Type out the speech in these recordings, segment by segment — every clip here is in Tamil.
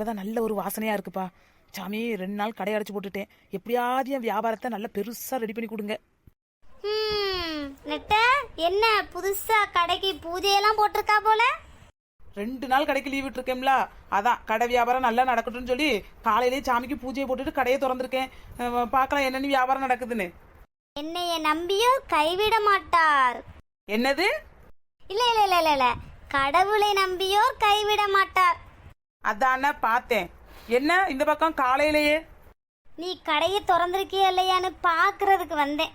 இப்பதான் நல்ல ஒரு வாசனையா இருக்குப்பா. சாமி 2 நாள் கடை அடைச்சு போட்டுட்டேன். எப்படியாவது என் வியாபாரத்தை நல்ல பெருசா ரெடி பண்ணி கொடுங்க. நெட்ட என்ன புதுசா கடைக்கு பூஜையெல்லாம் போட்டிருக்கா போல? 2 நாள் கடைக்கு லீவ் விட்டுருக்கேன்ல, அதான் கடை வியாபாரம் நல்லா நடக்கட்டும்னு சொல்லி காலையிலேயே சாமிக்கு பூஜையை போட்டுட்டு கடையை திறந்திருக்கேன். பார்க்கலாம் என்னன்னு வியாபாரம் நடக்குதுன்னு. என்னைய நம்பியோ கைவிட மாட்டார். என்னது? இல்ல இல்ல இல்ல இல்ல இல்ல, கடவுளை நம்பியோர் கைவிட மாட்டார். அதான பார்த்தேன். என்ன இந்த பக்கம் காலையிலேயே? நீ கடையை திறந்திருக்கியா இல்லையான்னு பாக்குறதுக்கு வந்தேன்.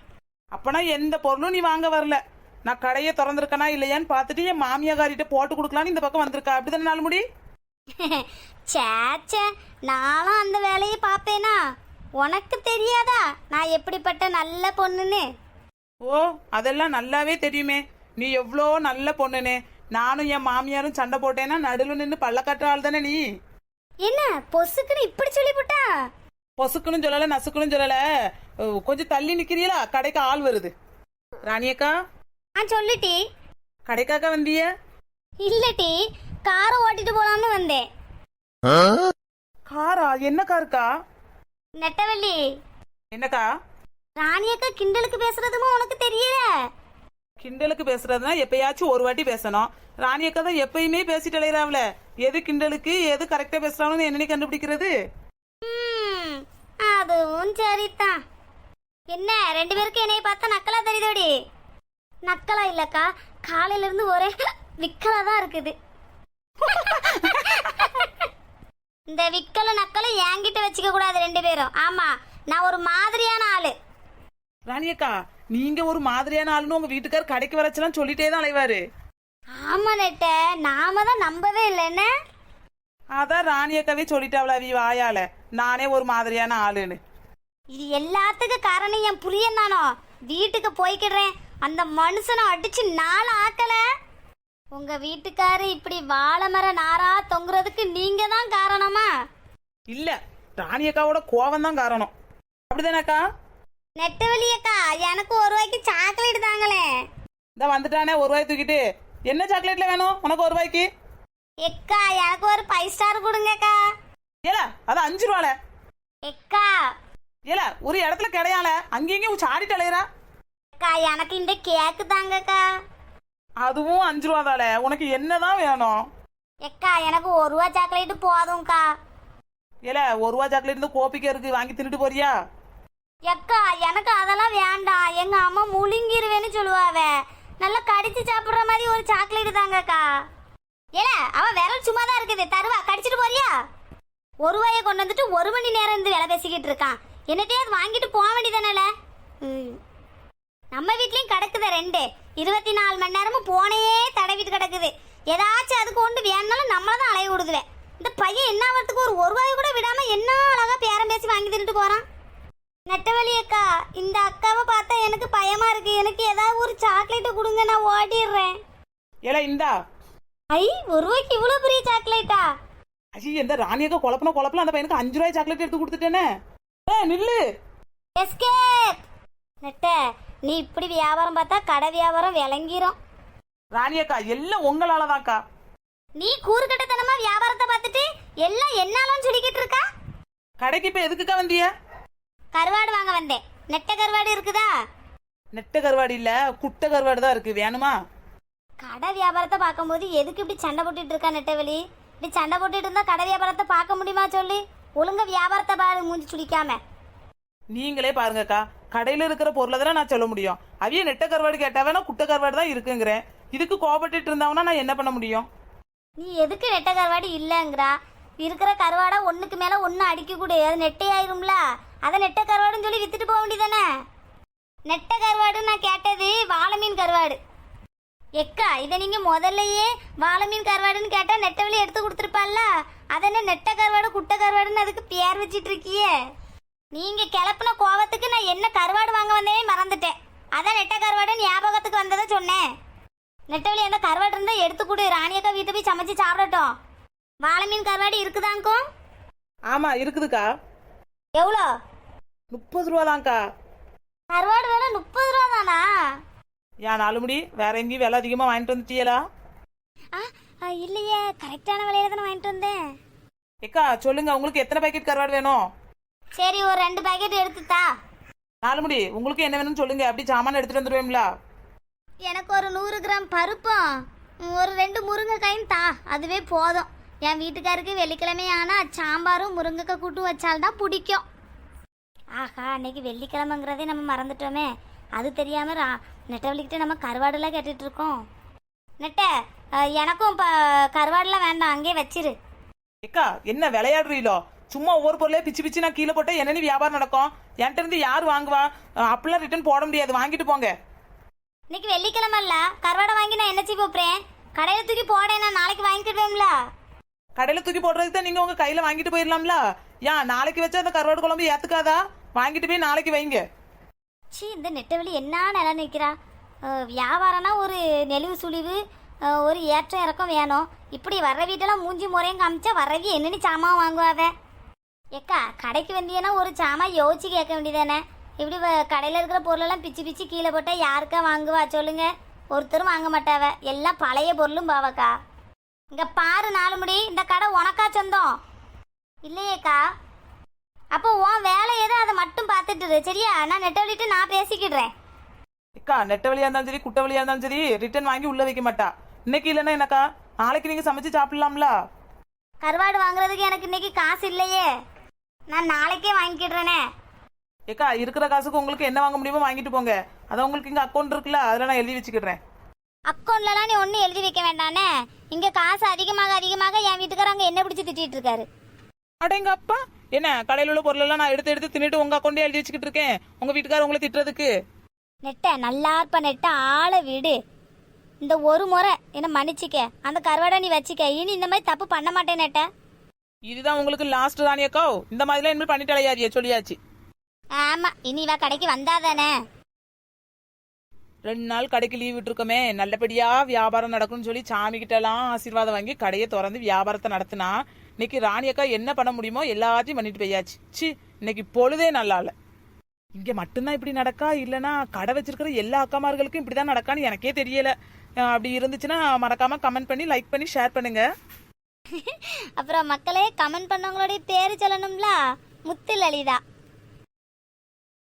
அப்பனா எந்த பொருளும் நீ வாங்க வரல. நான் கடையை திறந்திருக்கனா இல்லையான்னு பார்த்துட்டு என் மாமியாரிட்ட போட்டு கொடுக்கலான்னு இந்த பக்கம் வந்திருக்கா. அப்படிதானே நாள் முடி? சேச்சே, நானும் அந்த வேலையை பாப்பேனா? உனக்கு தெரியாதா நான் எப்படிப்பட்ட நல்ல பொண்ணுன்னு? ஓ, அதெல்லாம் நல்லாவே தெரியுமே. நீ எவ்வளோ நல்ல பொண்ணுன்னு. நானும் என் மாமியாரும் சண்டை போட்டேன்னா நடுவில் நின்று பள்ள கட்டுற ஆள் தானே நீ. என்ன பொசுக்குன்னு இப்படி சொல்லிவிட்டா? பொசுக்குன்னு சொல்லல, நசுக்குன்னு சொல்லல. கொஞ்சம் தள்ளி நிக்கிறீங்களா? கடைக்கு ஆள் வருது. ராணியக்கா சொல்லிட்டி. கடைக்காக்க வந்திய? இல்லட்டி, காரை ஓட்டிட்டு போலாம்னு வந்தேன். காரா? என்ன காருக்கா? நெட்டவள்ளி. என்னக்கா? ராணியக்கா கிண்டலுக்கு பேசுறதுமா உனக்கு தெரியல? கிண்டலுக்கு பேசுறதுனா எப்பயாச்சும் ஒரு வாட்டி பேசணும். ராணியக்கா தான் எப்பயுமே பேசிட்டு அலையறாவல. எது கிண்டலுக்கு எது கரெக்டா பேசுறான்னு என்னன்னு கண்டுபிடிக்கிறது? அதுவும் சரிதான். என்ன 2 பேருக்கு என்னைய பார்த்தா நக்கலா தெரியுதோடி? நக்கலா இல்லக்கா, காலையில இருந்து ஒரே விக்கலா தான் இருக்குது. இந்த விக்கல நக்கல என்கிட்ட வச்சுக்க கூடாது 2 பேரும். ஆமா, நான் ஒரு மாதிரியான ஆளு. ராணியக்கா, நீங்க ஒரு மாதிரியான ஆளுன்னு உங்க வீட்டுக்கார் கடைக்கு வரச்செல்லாம் சொல்லிட்டே தான் அலைவாரு. ஆமா நெட்ட, நாம தான் நம்பவே இல்லை. என்ன அதான் ராணியக்காவே சொல்லிட்டாவல அவி வாயால, நானே ஒரு மாதிரியான ஆளுன்னு. இது எல்லாத்துக்கும் காரணம் என் புரியன் தானோ. வீட்டுக்கு போய்க்கிடுறேன், அந்த மனுஷனை அடிச்சு 4 ஆக்கல. உங்க வீட்டுக்காரு இப்படி வாழை மர நாரா தொங்குறதுக்கு நீங்க தான் காரணமா? இல்ல, ராணியக்காவோட கோவம் தான் காரணம். அப்படிதானக்கா? நெட்டவழியக்கா, எனக்கு 1 ரூபாய்க்கு சாக்லேட் தாங்களே. இந்த வந்துட்டானே 1 ரூபாய் தூக்கிட்டு. என்ன சாக்லேட்ல வேணும் உனக்கு 1 ரூபாய்க்கு? எக்கா, எனக்கு ஒரு 5 ஸ்டார் கொடுங்கக்கா. ஏல, அது 5 ரூபால. எக்கா, ஏல, ஒரு இடத்துல கிடையால, அங்கேயும் சாடிட்டு அலையறா. அக்கா, எனக்கு இந்த கேக்கு தாங்கக்கா. அதுவும் 5 ரூபா தால. உனக்கு என்னதான் வேணும்? எக்கா, எனக்கு 1 ரூபா சாக்லேட் போதும்க்கா. ஏல, 1 ரூபா சாக்லேட் இந்த கோப்பிக்க இருக்கு, வாங்கி தின்னுட்டு போறியா? எக்கா, எனக்கு அதெல்லாம் வேண்டாம். எங்க அம்மா முழுங்கிருவேன்னு சொல்லுவாவ. நல்லா கடிச்சு சாப்பிடுற மாதிரி ஒரு சாக்லேட் தாங்கக்கா. ஏல, அவ விரல் சும்மா தான் இருக்குது, தருவா, கடிச்சிட்டு போறியா? 1 ரூபாயை கொண்டு வந்துட்டு 1 மணி நேரம் இருந்து வேலை பேசிக்கிட்டு இருக்கான். என்னத்தையாவது வாங்கிட்டு போக வேண்டியதானல. நம்ம வீட்லயும் கிடக்குது 2, 24 மணி நேரமும் போனையே தடவிட்டு கிடக்குது. ஏதாச்சும் அதுக்கு ஒன்று வேணுனாலும் நம்மளதான் அலைய விடுதுவேன். இந்த பையன் என்ன ஆகிறதுக்கு ஒரு ரூபாயை கூட விடாம என்ன அழகா பேரம் பேசி வாங்கி தின்னுட்டு போறான். நெட்டவழி அக்கா, இந்த அக்காவை பார்த்தா எனக்கு பயமா இருக்கு. எனக்கு ஏதாவது ஒரு சாக்லேட்டை கொடுங்க, நான் ஓடிடுறேன். ஏல, இந்தா. ஐ, 1 ரூபாய்க்கு இவ்வளவு பெரிய சாக்லேட்டா? ஐயோ, எந்த ராணியக்கா குழப்பம் அந்த பையனுக்கு 5 ரூபாய் சாக்லேட் எடுத்து கொடுத்துட்டேனே. நில்லு. எஸ்கேப். நெட்ட, நீ இப்படி வியாபாரம் பார்த்தா கடை வியாபாரம் விளங்கிரும். ராணியக்கா, எல்லாம் உங்களாலதான்க்கா. நீ கூறுகட்டத்தனமா வியாபாரத்தை பார்த்துட்டு எல்லாம் என்னாலும் சொல்லிக்கிட்டு இருக்கா. கடைக்கு இப்ப எதுக்குக்கா வந்திய? கருவாடு வாங்க வந்தேன். நெட்ட கருவாடு இருக்குதா? நெட்ட கருவாடு இல்ல, குட்டை கருவாடு தான் இருக்கு. வேணுமா? கடை வியாபாரத்தை பார்க்கும்போது எதுக்கு இப்படி சண்டை போட்டுட்டு இருக்கா நெட்டவெளி? இப்படி சண்டை போட்டுட்டு இருந்தா கடை வியாபாரத்தை பார்க்க முடியுமா சொல்லி? ஒழுங்கா வியாபாரத்தை பாரு, மூஞ்சி சுளிக்காம. நீங்களே பாருங்கக்கா, கடையில இருக்கிற பொருளை தானே நான் சொல்ல முடியும். அவைய நெட்ட கருவாடு கேட்டாவே குட்டை கருவாடு தான் இருக்குங்கிறேன். இதுக்கு கோபப்பட்டு இருந்தாங்கன்னா நான் என்ன பண்ண முடியும்? நீ எதுக்கு நெட்ட கருவாடு இல்லைங்கிறா? இருக்கிற கருவாடை 1க்கு மேல 1 அடிக்க கூட, அது நெட்டை ஆயிரும்ல. அதை நெட்ட கருவாடுன்னு சொல்லி வித்துட்டு போக வேண்டியதானே. நெட்ட கருவாடு நான் கேட்டது வாழை மீன் கருவாடு. எக்கா, இதை நீங்க முதல்லயே வாழை மீன் கருவாடுன்னு கேட்டா நெட்டவெளி எடுத்து கொடுத்துருப்பாள்ல. அதென்ன நெட்ட கருவாடு குட்டை கருவாடுன்னு அதுக்கு பேர் வச்சிட்டு இருக்கியே. நீங்க கிளப்புன கோவத்துக்கு நான் என்ன கருவாடு வாங்க வந்தேனே மறந்துட்டேன். அதான் நெட்ட கருவாடு ஞாபகத்துக்கு வந்ததை சொன்னேன். நெட்டவெளி அந்த கருவாடு இருந்தா எடுத்து கொடு, ராணியக்கா வீட்டை போய் சமைச்சு சாப்பிடட்டும். வாழை மீன் கருவாடு இருக்குதாங்கும்? ஆமா, இருக்குதுக்கா. எவ்வளோ? 30 ரூபா தான்க்கா. கருவாடு வேலை 30 ரூபா தானா? ஏன் 4 முடி வேற எங்கேயும் விலை அதிகமா வாங்கிட்டு வந்துட்டியலா? இல்லையே, கரெக்டான விலையில தானே வாங்கிட்டு வந்தேன். ஏக்கா சொல்லுங்க, உங்களுக்கு எத்தனை பாக்கெட் கருவாடு வேணும்? சரி, ஒரு 2 பாக்கெட் எடுத்துத்தா. 4 முடி. உங்களுக்கு என்ன வேணும்னு சொல்லுங்க, அப்படி சாமான் எடுத்துட்டு வந்துடுவேங்களா? எனக்கு ஒரு 100 கிராம் பருப்பும் ஒரு 2 முருங்கைக்காயும் தா, அதுவே போதும். என் வீட்டுக்காருக்கு வெள்ளிக்கிழமை ஆனால் சாம்பாரும் முருங்கைக்காய் கூட்டு வச்சால்தான் பிடிக்கும். ஆஹா, அன்னைக்கு வெள்ளிக்கிழமைங்கிறதே நம்ம மறந்துட்டோமே. அது தெரியாமல் நெட்டவழிக்கிட்ட நம்ம கருவாடெல்லாம் கேட்டுட்டு இருக்கோம். நெட்டை, எனக்கும் இப்போ கருவாடெல்லாம் வேண்டாம், அங்கேயே வச்சிரு. ஏக்கா என்ன விளையாடுறீங்களோ? சும்மா ஒவ்வொரு பொருளே பிச்சு பிச்சு நான் கீழே போட்டா என்னன்னு வியாபாரம் நடக்கும்? என்கிட்ட இருந்து யார் வாங்குவா? அப்படிலாம் ரிட்டர்ன் போட முடியாது, வாங்கிட்டு போங்க. இன்னைக்கு வெள்ளிக்கிழமை இல்ல, கருவாடை வாங்கி நான் என்ன செய்ய போறேன்? கடையில் தூக்கி போடேன், நான் நாளைக்கு வாங்கிக்கிடுவேன்ல. கடையில தூக்கி போடுறதுக்கு தான் நீங்க உங்க கையில வாங்கிட்டு போயிடலாம்ல. ஏன் நாளைக்கு வச்சா அந்த கருவாடு குழம்பு ஏத்துக்காதா? வாங்கிட்டு போய் நாளைக்கு வைங்க. சி, இந்த நெட்டவெளி என்ன நிலை நிற்கிறா? வியாபாரம்னா ஒரு நெளிவு சுழிவு, ஒரு ஏற்றம் இறக்கம் வேணும். இப்படி வர்ற வீட்டெல்லாம் மூஞ்சி முறையும் காமிச்சா வர்றவி என்னென்னு சாமான் வாங்குவாவ? ஏக்கா, கடைக்கு வந்தியன்னா ஒரு சாமான் யோசிச்சு கேட்க வேண்டியதானே? இப்படி கடையில் இருக்கிற பொருளெல்லாம் பிச்சு பிச்சு கீழே போட்டால் யாருக்கா வாங்குவா சொல்லுங்க? ஒருத்தரும் வாங்க மாட்டாவ, எல்லாம் பழைய பொருளும் பாவக்கா. இங்கே பாரு 4 முடி, இந்த கடை உனக்கா சொந்தம் இல்லையேக்கா? அப்போ உன் வேலை ஏதோ அதை மட்டும் பார்த்துட்டு சரியா? நான் நெட்டவழிட்டு நான் பேசிக்கிடுறேன். ஏக்கா நெட்ட வழியா இருந்தாலும் சரி குட்டை வழியா இருந்தாலும் சரி ரிட்டர்ன் வாங்கி உள்ள வைக்க மாட்டா. இன்னைக்கு இல்லைன்னா என்னக்கா, நாளைக்கு நீங்க சமைச்சு சாப்பிடலாம்ல. கருவாடு வாங்குறதுக்கு எனக்கு இன்னைக்கு காசு இல்லையே, நான் நாளைக்கே வாங்கிக்கிடுறேனே. ஏக்கா இருக்கிற காசுக்கு உங்களுக்கு என்ன வாங்க முடியுமோ வாங்கிட்டு போங்க. அதான் உங்களுக்கு இங்க அக்கௌண்ட் இருக்குல்ல, அதில் நான் எழுதி வச்சுக்கிடுறேன். அக்கௌண்ட்லலாம் நீ ஒன்றும் எழுதி வைக்க வேண்டானே. இங்கே காசு அதிகமாக அதிகமாக என் வீட்டுக்காரங்க என்ன பிடிச்சி திட்டிட்டு இருக்காரு. அடேங்க அப்பா, என்ன கடையில் உள்ள பொருளெல்லாம் நான் எடுத்து எடுத்து தின்னுட்டு உங்க அக்கௌண்ட்டே எழுதி வச்சுக்கிட்டு இருக்கேன் உங்க வீட்டுக்காரர் உங்களை திட்டுறதுக்கு. நெட்ட நல்லா இருப்ப, நெட்ட ஆளை விடு. இந்த ஒரு முறை என்ன மன்னிச்சிக்க, அந்த கருவாடை நீ வச்சிக்க, இனி இந்த மாதிரி தப்பு பண்ண மாட்டேன் நெட்ட. இதுதான் உங்களுக்கு லாஸ்ட் தானியக்கோ, இந்த மாதிரிலாம் இனிமேல் பண்ணிட்டாலையாரியே சொல்லியாச்சு. ஆமா, இனி இவ கடைக்கு வந்தாதானே. 2 நாள் கடைக்கு லீவ் விட்டுருக்கோமே, நல்லபடியா வியாபாரம் நடக்கும்னு சொல்லி சாமி கிட்ட எல்லாம் ஆசீர்வாதம் வாங்கி கடையை திறந்து வியாபாரத்தை நடத்தினா இன்னைக்கு ராணியக்கா என்ன பண்ண முடியுமோ எல்லாத்தையும் பண்ணிட்டு போயாச்சு. சி, இன்னைக்கு பொழுதே நல்லா இல்ல. இங்க மட்டும்தான் இப்படி நடக்கா, இல்லைன்னா கடை வச்சிருக்கிற எல்லா அக்காமார்களுக்கும் இப்படிதான் நடக்கான்னு எனக்கே தெரியல. அப்படி இருந்துச்சுன்னா மறக்காம கமெண்ட் பண்ணி லைக் பண்ணி ஷேர் பண்ணுங்க. அப்புறம் மக்களே, கமெண்ட் பண்ணவங்களுடைய பேரு சொல்லணும்ல, முத்து லலிதா.